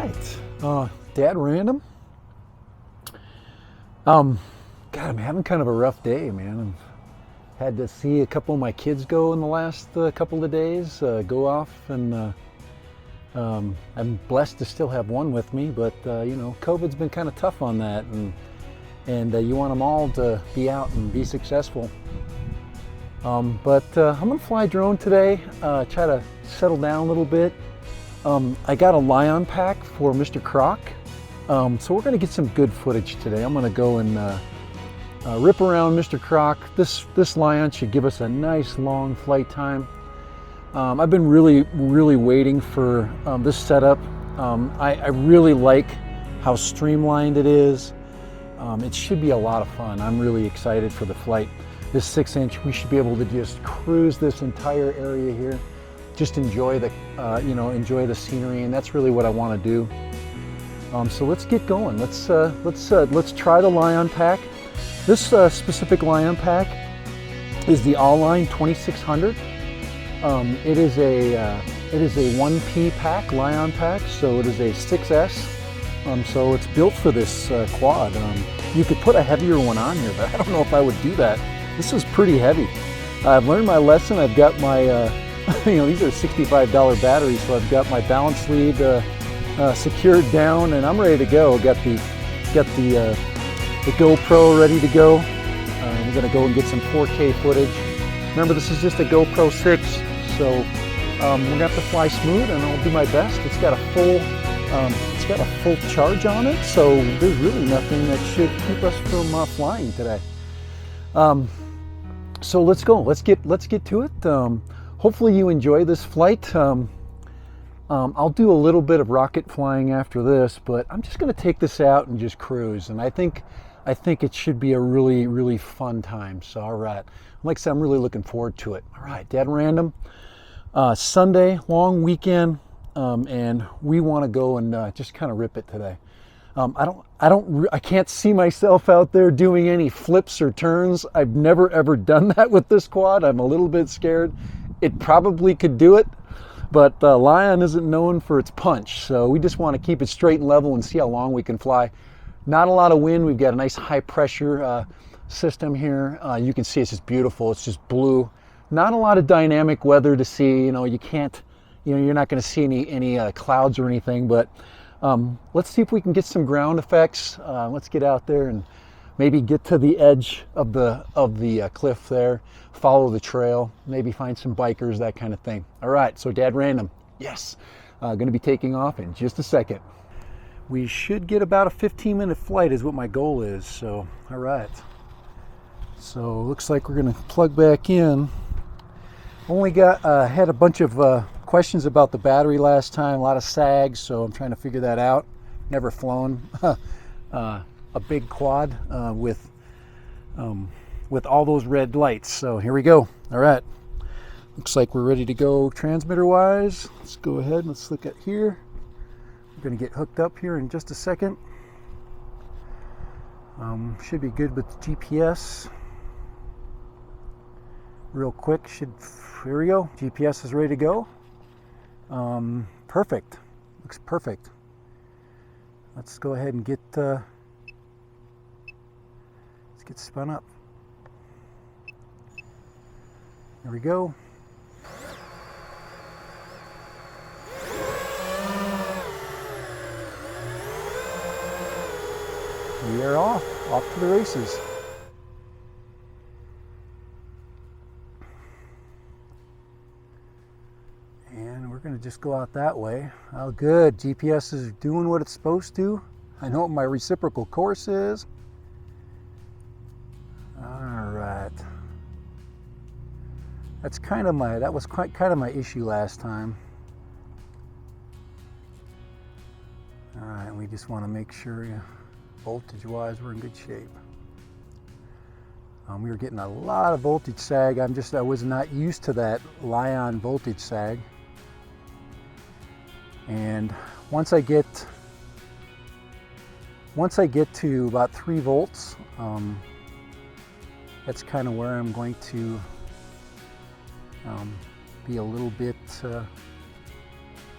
right, Dad Random. God, I'm having kind of a rough day, man. I've had to see a couple of my kids go in the last couple of days, go off, and I'm blessed to still have one with me, but you know, COVID's been kind of tough on that, and you want them all to be out and be successful. But I'm gonna fly drone today, try to settle down a little bit. I got a Lion pack for Mr. Croc, so we're gonna get some good footage today. I'm gonna go and rip around Mr. Croc. This Lion should give us a nice long flight time. I've been really waiting for this setup. I really like how streamlined it is. It should be a lot of fun. I'm really excited for the flight. This 6-inch, we should be able to just cruise this entire area here. Just enjoy the, enjoy the scenery, and that's really what I want to do. So let's get going. Let's try the Lion pack. This specific Lion pack is the Auline 2600. It is a 1P pack, Lion pack, so it is a 6S. So it's built for this quad. You could put a heavier one on here, but I don't know if I would do that. This is pretty heavy. I've learned my lesson. I've got my, these are $65 batteries, so I've got my balance lead secured down, and I'm ready to go. Got the GoPro ready to go. I'm gonna go and get some 4K footage. Remember, this is just a GoPro 6, so we're gonna have to fly smooth, and I'll do my best. It's got a full charge on it, so there's really nothing that should keep us from flying today. So let's go. Let's get to it. Hopefully you enjoy this flight. I'll do a little bit of rocket flying after this, but I'm just going to take this out and just cruise. And I think it should be a really fun time. So all right, like I said, I'm really looking forward to it. All right, Dad Random. Sunday, long weekend, and we want to go and just kind of rip it today. I can't see myself out there doing any flips or turns. I've never ever done that with this quad. I'm a little bit scared. It probably could do it, but Lion isn't known for its punch. So we just want to keep it straight and level and see how long we can fly. Not a lot of wind. We've got a nice high pressure system here. You can see it's just beautiful. It's just blue. Not a lot of dynamic weather to see. You can't, you're not going to see any clouds or anything, but let's see if we can get some ground effects. Let's get out there and maybe get to the edge of the cliff there, follow the trail, maybe find some bikers, that kind of thing. All right, so Dad Random, yes, going to be taking off in just a second. We should get about a 15-minute flight is what my goal is. So all right, so looks like we're going to plug back in. Only had a bunch of questions about the battery last time, a lot of sags, so I'm trying to figure that out. Never flown a big quad with all those red lights. So here we go. All right, looks like we're ready to go transmitter wise. Let's go ahead, let's look at here. We're going to get hooked up here in just a second. Should be good with GPS. Real quick, here we go. GPS is ready to go. Perfect. Looks perfect. Let's go ahead and get spun up. There we go. We are off to the races. And we're going to just go out that way. Oh, good. GPS is doing what it's supposed to. I know what my reciprocal course is. All right. That was kind of my issue last time. All right, we just want to make sure voltage-wise we're in good shape. We were getting a lot of voltage sag. I was not used to that Lion voltage sag. And once I get to about 3 volts, that's kind of where I'm going to be a little bit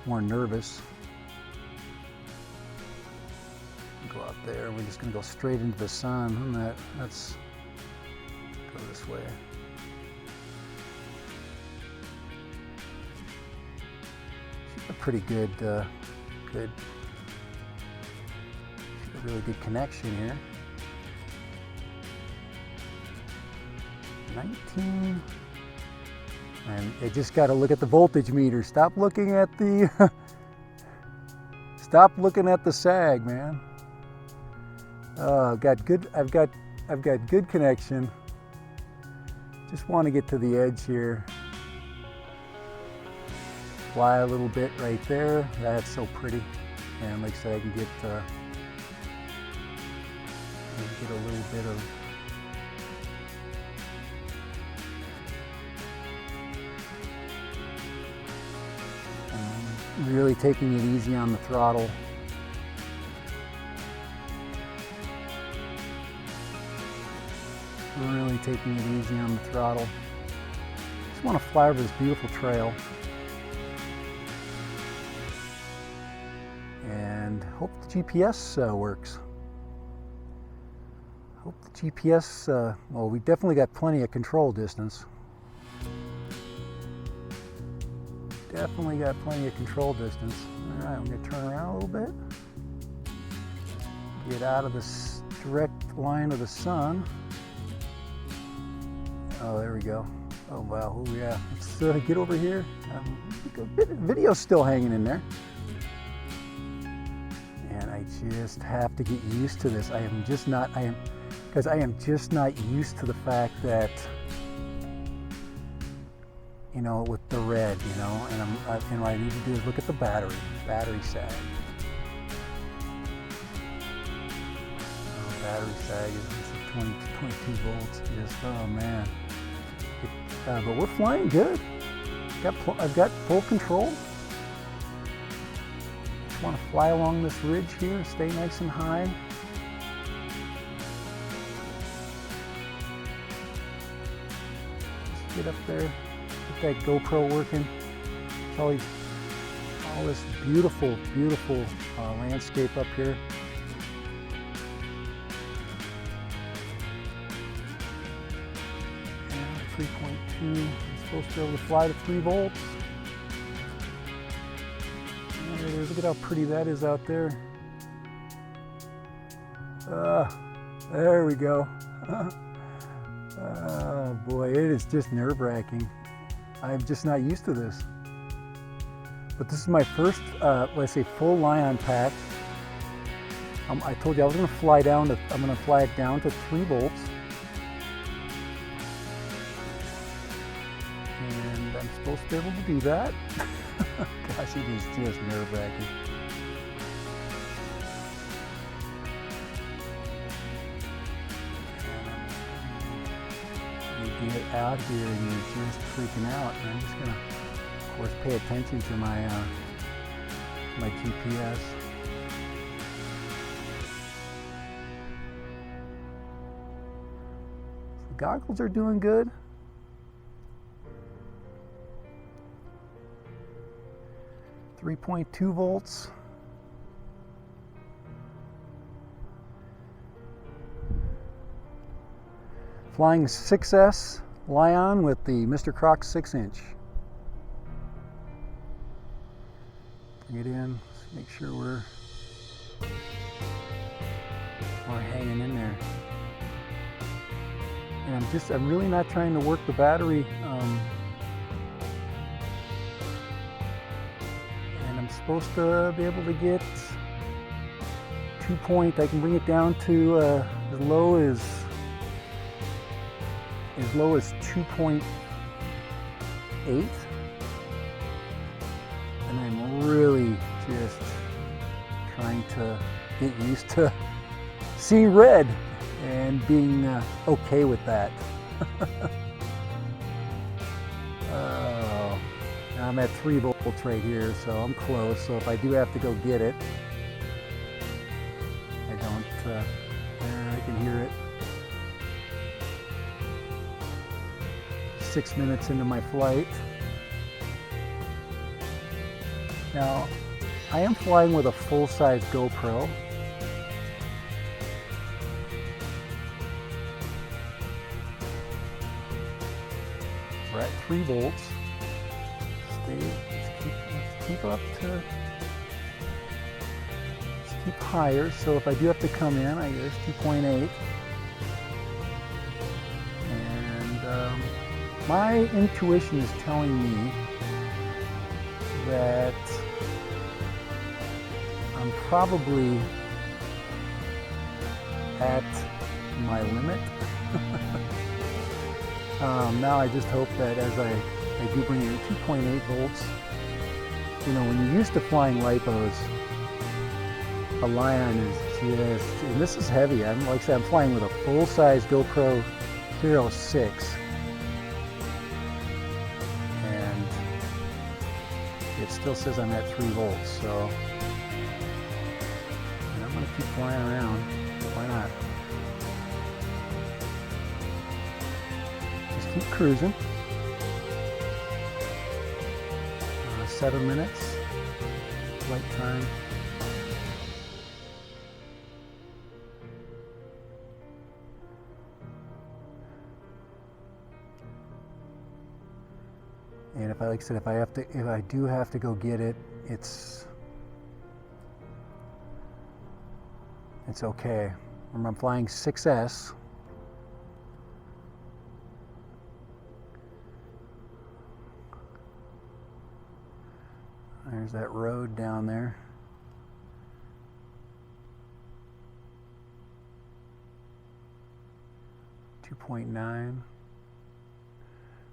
more nervous. go out there. We're just gonna go straight into the sun. And let's go this way. A pretty good, a really good connection here. 19. And you just got to look at the voltage meter. Stop looking at the stop looking at the sag, man. I've got good connection. Just want to get to the edge here. Fly a little bit right there. That's so pretty. And like I said, I can get a little bit of really taking it easy on the throttle. Really taking it easy on the throttle. Just want to fly over this beautiful trail. And hope the GPS works. Hope the GPS, well, we definitely got plenty of control distance. Definitely got plenty of control distance. All right, I'm gonna turn around a little bit. Get out of this direct line of the sun. Oh, there we go. Oh, wow, oh yeah. Let's get over here. Video's still hanging in there. And I just have to get used to this. Because I am just not used to the fact that, you know, with the red, you know, and what I need to do is look at the battery sag. Oh, battery sag is 22 volts. Just, oh man. But we're flying good. I've got full control. Just want to fly along this ridge here, stay nice and high. Just get up there. Get that GoPro working. It's all this beautiful, beautiful landscape up here. And 3.2. I'm supposed to be able to fly to 3 volts. And look at how pretty that is out there. There we go. Oh boy, it is just nerve-wracking. I'm just not used to this. But this is my first, let's say, full Lion pack. I told you I was going to fly down to, I'm going to fly it down to 3 volts. And I'm supposed to be able to do that. Gosh, it is just nerve-wracking. You get out here and you're just freaking out. And I'm just going to, of course, pay attention to my my GPS. The goggles are doing good. .2 volts. Flying 6S Lion with the Mr. Croc 6-inch. Bring it in, let's make sure we're hanging in there. And I'm really not trying to work the battery. And I'm supposed to be able to get I can bring it down to as low as 2.8, and I'm really just trying to get used to seeing red and being okay with that. Oh, I'm at 3 volts right here, so I'm close. So if I do have to go get it, I don't, there, I can hear it. 6 minutes into my flight. Now, I am flying with a full-size GoPro, 3 volts. Let's keep up to, let's keep higher. So if I do have to come in, I use 2.8. And my intuition is telling me that I'm probably at my limit. Now I just hope that as I do bring in 2.8 volts, you know, when you're used to flying lipos, a Lion is just, and this is heavy. Like I said, I'm flying with a full-size GoPro Hero 6. And it still says I'm at 3 volts, so and I'm going to keep flying around. Why not? Just keep cruising. 7 minutes flight time. And if I, like I said, if I do have to go get it, it's okay. Remember, I'm flying 6S. There's that road down there. .9.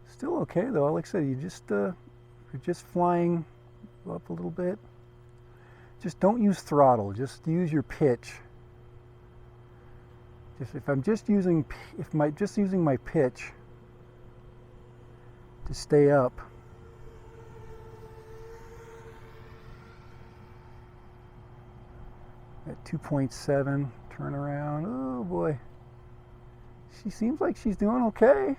Still okay though. Like I said, you're just flying up a little bit. Just don't use throttle. Just use your pitch. If I'm just using my pitch to stay up. At 2.7, turn around. Oh boy. She seems like she's doing okay.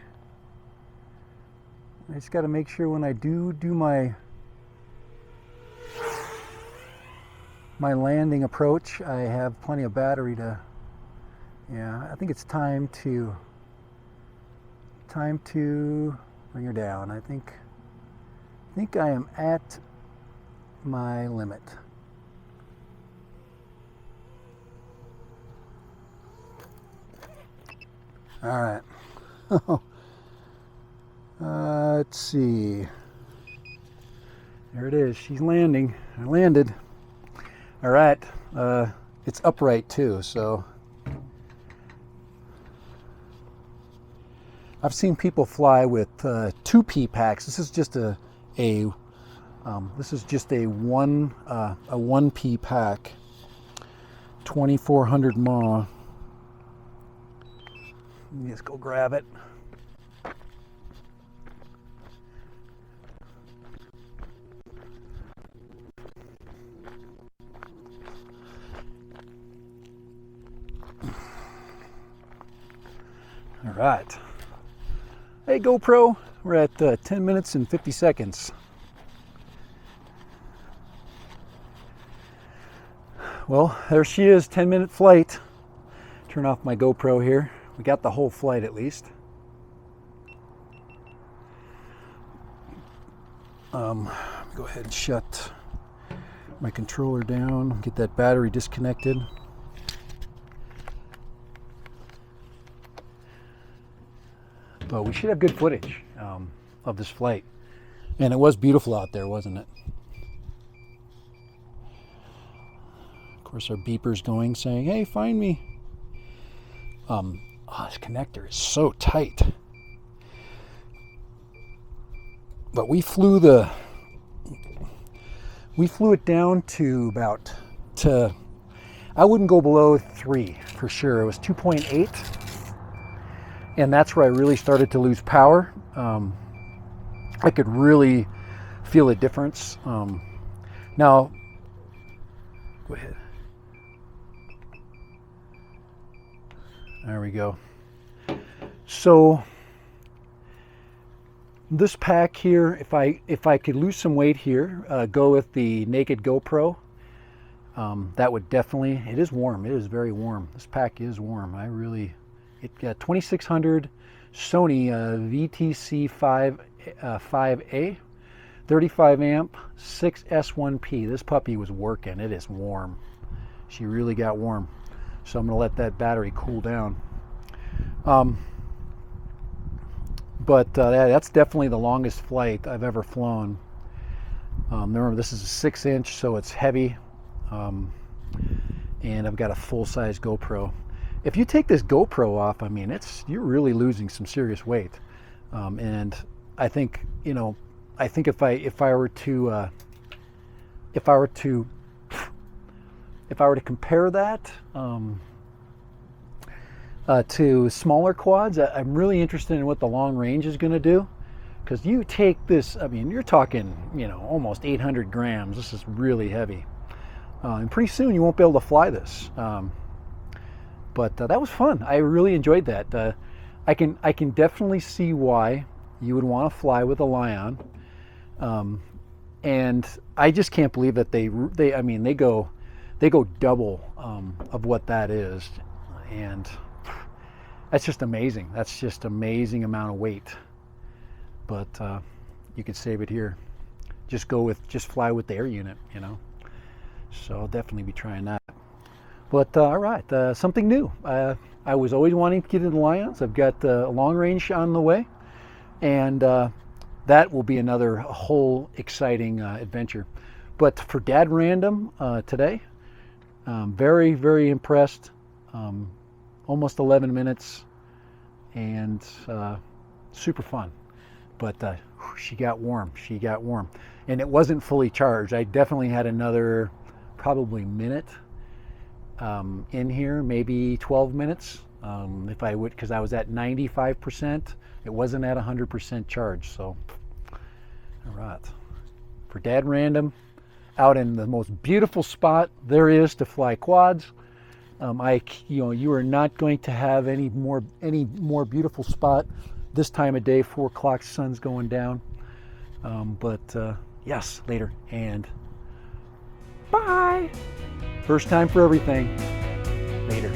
I just got to make sure when I do my landing approach, I have plenty of battery to, yeah, I think it's time to bring her down. I think I am at my limit. All right. Let's see. There it is. She's landing. I landed. All right. It's upright too, so I've seen people fly with 2P packs. This is just a 1P pack, 2400 mAh. Let me just go grab it. All right. Hey GoPro, we're at 10 minutes and 50 seconds. Well, there she is, 10-minute flight. Turn off my GoPro here. We got the whole flight at least. Go ahead and shut my controller down, get that battery disconnected. But we should have good footage of this flight. And it was beautiful out there, wasn't it? Of course, our beeper's going, saying, hey, find me. This connector is so tight. But we flew it down to about, I wouldn't go below 3 for sure. It was 2.8. And that's where I really started to lose power. I could really feel a difference. Now, go ahead. There we go. So this pack here, if I could lose some weight here, go with the naked GoPro. That would definitely. It is warm. It is very warm. This pack is warm. It got 2600 Sony VTC5 VTC5A, 35 amp, 6S1P. This puppy was working. It is warm. She really got warm. So I'm going to let that battery cool down. But that's definitely the longest flight I've ever flown. Remember, this is a 6-inch, so it's heavy. And I've got a full-size GoPro. If you take this GoPro off, I mean, you're really losing some serious weight. And I think, you know, I think if I were to compare that to smaller quads, I'm really interested in what the long range is going to do. Because you take this, I mean, you're talking, you know, almost 800 grams. This is really heavy. And pretty soon you won't be able to fly this. But that was fun. I really enjoyed that. I can definitely see why you would want to fly with a Lion. And I just can't believe that they go double of what that is. And that's just amazing. That's just amazing amount of weight. But you could save it here. Just fly with the Air Unit, you know. So I'll definitely be trying that. But all right, something new. I was always wanting to get into Lions. I've got a long range on the way, and that will be another whole exciting adventure. But for Dad Random today, very, very impressed. Almost 11 minutes, and super fun. But she got warm. She got warm, and it wasn't fully charged. I definitely had another probably minute in here, maybe 12 minutes if I would, because I was at 95%. It wasn't at 100% charge. So all right, for Dad Random, out in the most beautiful spot there is to fly quads. You are not going to have any more beautiful spot this time of day. 4 o'clock, sun's going down. Yes, later, and bye. First time for everything. Later.